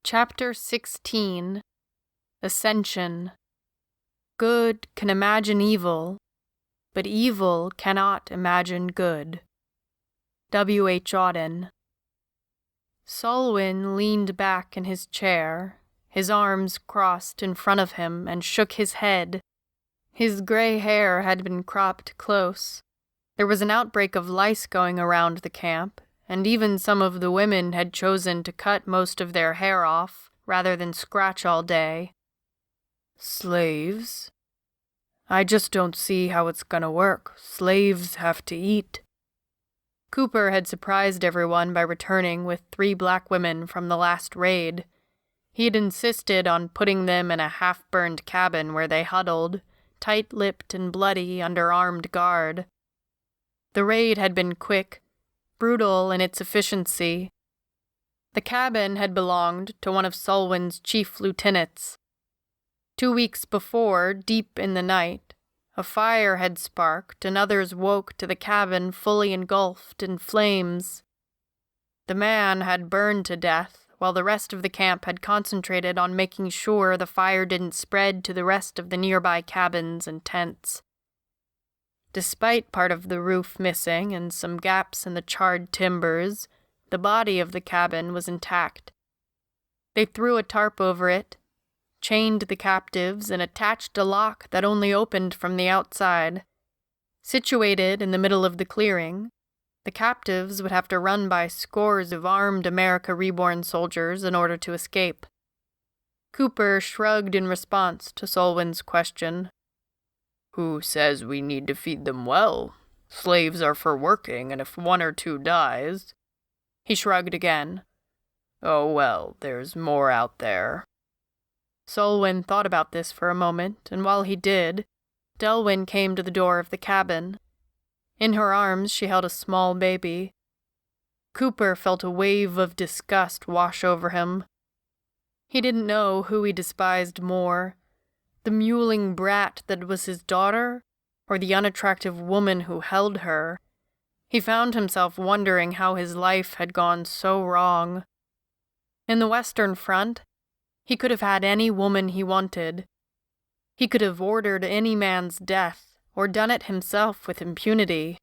Chapter 16 Ascension. Good can imagine evil, but evil cannot imagine good. W.E02. Selwyn leaned back in his chair, his arms crossed in front of him, and shook his head. His gray hair had been cropped close. There was an outbreak of lice going around the camp, and even some of the women had chosen to cut most of their hair off, rather than scratch all day. Slaves? I just don't see how it's gonna work. Slaves have to eat. Cooper had surprised everyone by returning with 3 black women from the last raid. He had insisted on putting them in a half-burned cabin where they huddled, tight-lipped and bloody under armed guard. The raid had been quick, brutal in its efficiency. The cabin had belonged to one of Selwyn's chief lieutenants. 2 weeks before, deep in the night, a fire had sparked and others woke to the cabin fully engulfed in flames. The man had burned to death, while the rest of the camp had concentrated on making sure the fire didn't spread to the rest of the nearby cabins and tents. Despite part of the roof missing and some gaps in the charred timbers, the body of the cabin was intact. They threw a tarp over it, chained the captives, and attached a lock that only opened from the outside. Situated in the middle of the clearing, the captives would have to run by scores of armed America Reborn soldiers in order to escape. Cooper shrugged in response to Selwyn's question. Who says we need to feed them well? Slaves are for working, and if 1 or 2 dies... He shrugged again. Oh well, there's more out there. Selwyn thought about this for a moment, and while he did, Delwyn came to the door of the cabin. In her arms she held a small baby. Cooper felt a wave of disgust wash over him. He didn't know who he despised more, the mewling brat that was his daughter, or the unattractive woman who held her. He found himself wondering how his life had gone so wrong. In the Western Front, he could have had any woman he wanted. He could have ordered any man's death, or done it himself with impunity.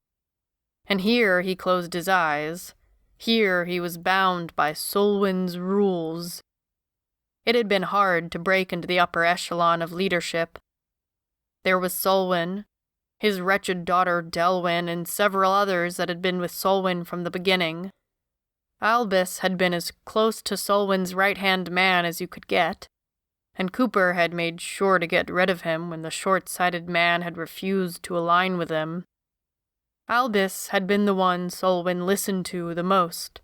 And here he closed his eyes. Here he was bound by Selwyn's rules. It had been hard to break into the upper echelon of leadership. There was Selwyn, his wretched daughter Delwyn, and several others that had been with Selwyn from the beginning. Albus had been as close to Selwyn's right-hand man as you could get, and Cooper had made sure to get rid of him when the short-sighted man had refused to align with him. Albus had been the one Selwyn listened to the most,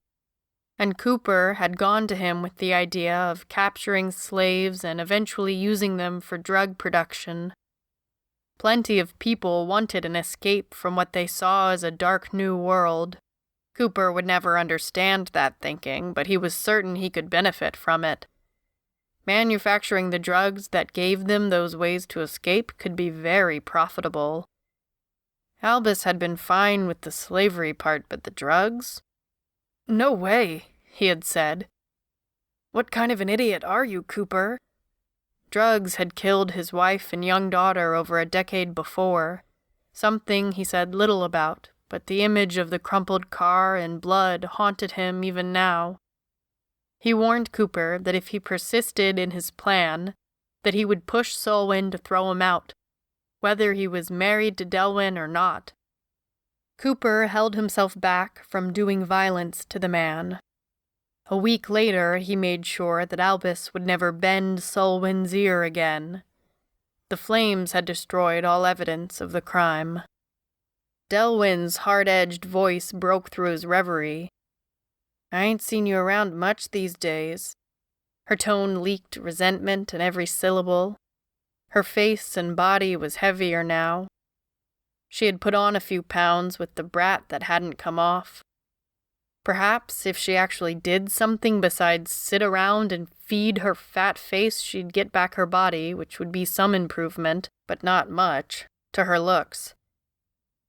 and Cooper had gone to him with the idea of capturing slaves and eventually using them for drug production. Plenty of people wanted an escape from what they saw as a dark new world. Cooper would never understand that thinking, but he was certain he could benefit from it. Manufacturing the drugs that gave them those ways to escape could be very profitable. Albus had been fine with the slavery part, but the drugs? No way, he had said. What kind of an idiot are you, Cooper? Drugs had killed his wife and young daughter over a decade before, something he said little about, but the image of the crumpled car and blood haunted him even now. He warned Cooper that if he persisted in his plan, that he would push Selwyn to throw him out, whether he was married to Delwyn or not. Cooper held himself back from doing violence to the man. A week later, he made sure that Albus would never bend Selwyn's ear again. The flames had destroyed all evidence of the crime. Delwyn's hard-edged voice broke through his reverie. I ain't seen you around much these days. Her tone leaked resentment in every syllable. Her face and body was heavier now. She had put on a few pounds with the brat that hadn't come off. Perhaps if she actually did something besides sit around and feed her fat face, she'd get back her body, which would be some improvement, but not much, to her looks.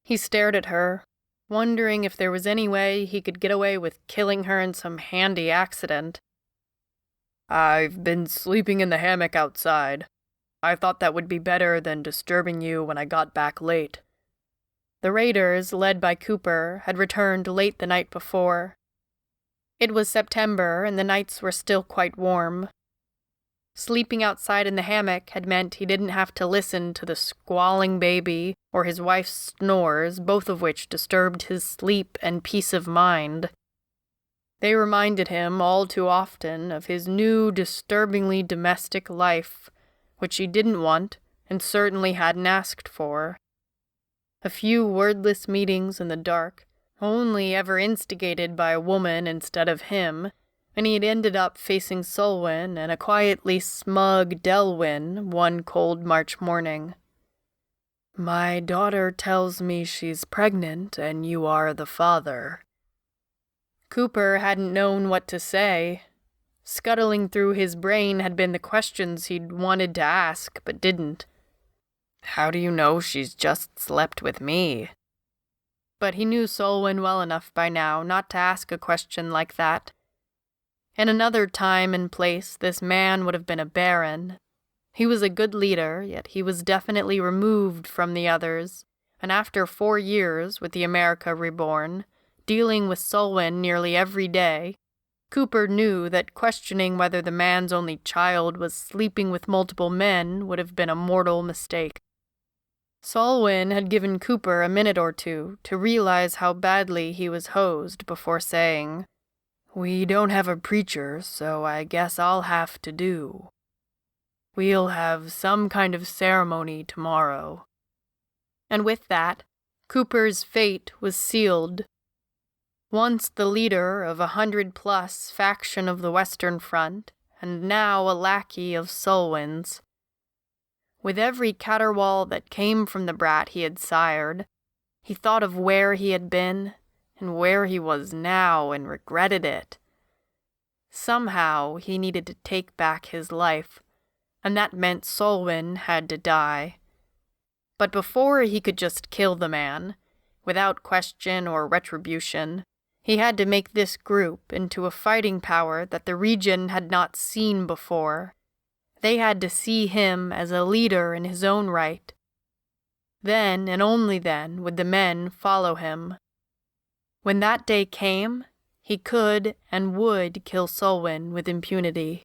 He stared at her, wondering if there was any way he could get away with killing her in some handy accident. "I've been sleeping in the hammock outside. I thought that would be better than disturbing you when I got back late." The raiders, led by Cooper, had returned late the night before. It was September, and the nights were still quite warm. Sleeping outside in the hammock had meant he didn't have to listen to the squalling baby or his wife's snores, both of which disturbed his sleep and peace of mind. They reminded him all too often of his new, disturbingly domestic life, which he didn't want and certainly hadn't asked for. A few wordless meetings in the dark, only ever instigated by a woman instead of him, and he had ended up facing Solwyn and a quietly smug Delwyn one cold March morning. "My daughter tells me she's pregnant and you are the father." Cooper hadn't known what to say. Scuttling through his brain had been the questions he'd wanted to ask, but didn't. "How do you know she's just slept with me?" But he knew Solwyn well enough by now not to ask a question like that. In another time and place, this man would have been a baron. He was a good leader, yet he was definitely removed from the others, and after 4 years with the America Reborn, dealing with Solwyn nearly every day, Cooper knew that questioning whether the man's only child was sleeping with multiple men would have been a mortal mistake. Solwyn had given Cooper a minute or two to realize how badly he was hosed before saying, "We don't have a preacher, so I guess I'll have to do. We'll have some kind of ceremony tomorrow." And with that, Cooper's fate was sealed. Once the leader of 100+ faction of the Western Front, and now a lackey of Solwyn's. With every caterwaul that came from the brat he had sired, he thought of where he had been and where he was now and regretted it. Somehow he needed to take back his life, and that meant Solwyn had to die. But before he could just kill the man, without question or retribution, he had to make this group into a fighting power that the region had not seen before. They had to see him as a leader in his own right. Then, and only then, would the men follow him. When that day came, he could and would kill Solwyn with impunity.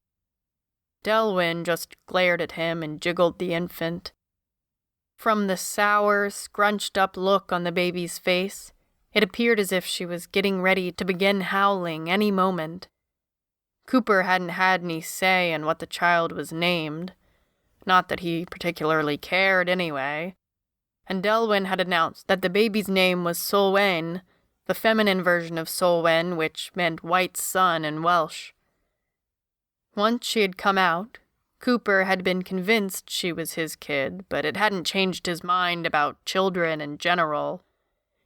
Delwyn just glared at him and jiggled the infant. From the sour, scrunched-up look on the baby's face, it appeared as if she was getting ready to begin howling any moment. Cooper hadn't had any say in what the child was named. Not that he particularly cared anyway. And Delwyn had announced that the baby's name was Solwyn, the feminine version of Solwen, which meant white sun in Welsh. Once she had come out, Cooper had been convinced she was his kid, but it hadn't changed his mind about children in general.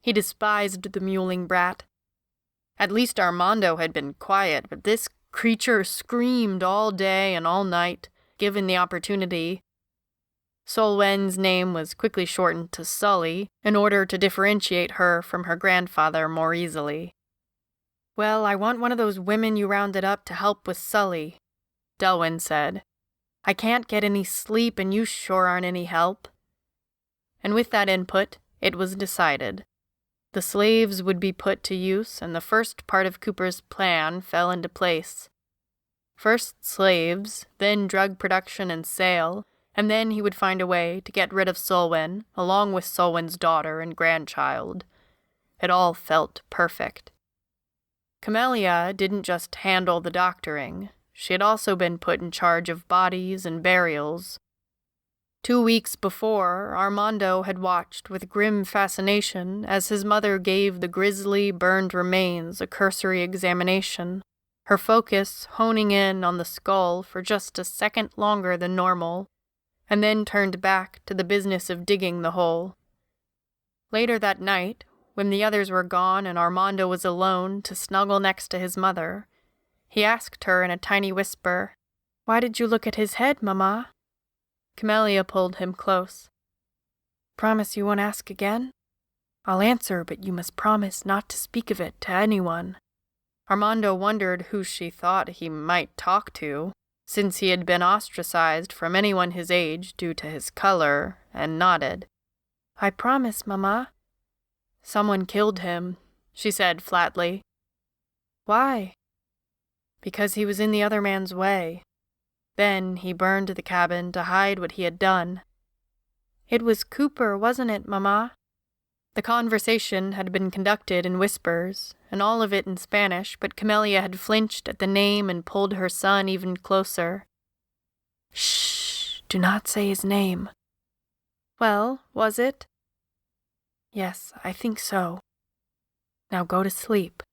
He despised the mewling brat. At least Armando had been quiet, but this creature screamed all day and all night, given the opportunity. Solwen's name was quickly shortened to Sully, in order to differentiate her from her grandfather more easily. "Well, I want one of those women you rounded up to help with Sully," Delwyn said. "I can't get any sleep and you sure aren't any help." And with that input, it was decided. The slaves would be put to use, and the first part of Cooper's plan fell into place. First slaves, then drug production and sale, and then he would find a way to get rid of Solwyn, along with Solwyn's daughter and grandchild. It all felt perfect. Camellia didn't just handle the doctoring. She had also been put in charge of bodies and burials. 2 weeks before, Armando had watched with grim fascination as his mother gave the grisly, burned remains a cursory examination, her focus honing in on the skull for just a second longer than normal, and then turned back to the business of digging the hole. Later that night, when the others were gone and Armando was alone to snuggle next to his mother, he asked her in a tiny whisper, "Why did you look at his head, Mama?" Camellia pulled him close. "Promise you won't ask again?" "I'll answer, but you must promise not to speak of it to anyone." Armando wondered who she thought he might talk to. since he had been ostracized from anyone his age due to his color, and nodded. "I promise, Mama." "Someone killed him," she said flatly. "Why?" "Because he was in the other man's way. Then he burned the cabin to hide what he had done." "It was Cooper, wasn't it, Mama?" The conversation had been conducted in whispers, and all of it in Spanish, but Camellia had flinched at the name and pulled her son even closer. "Shh! Do not say his name." "Well, was it?" "Yes, I think so. Now go to sleep."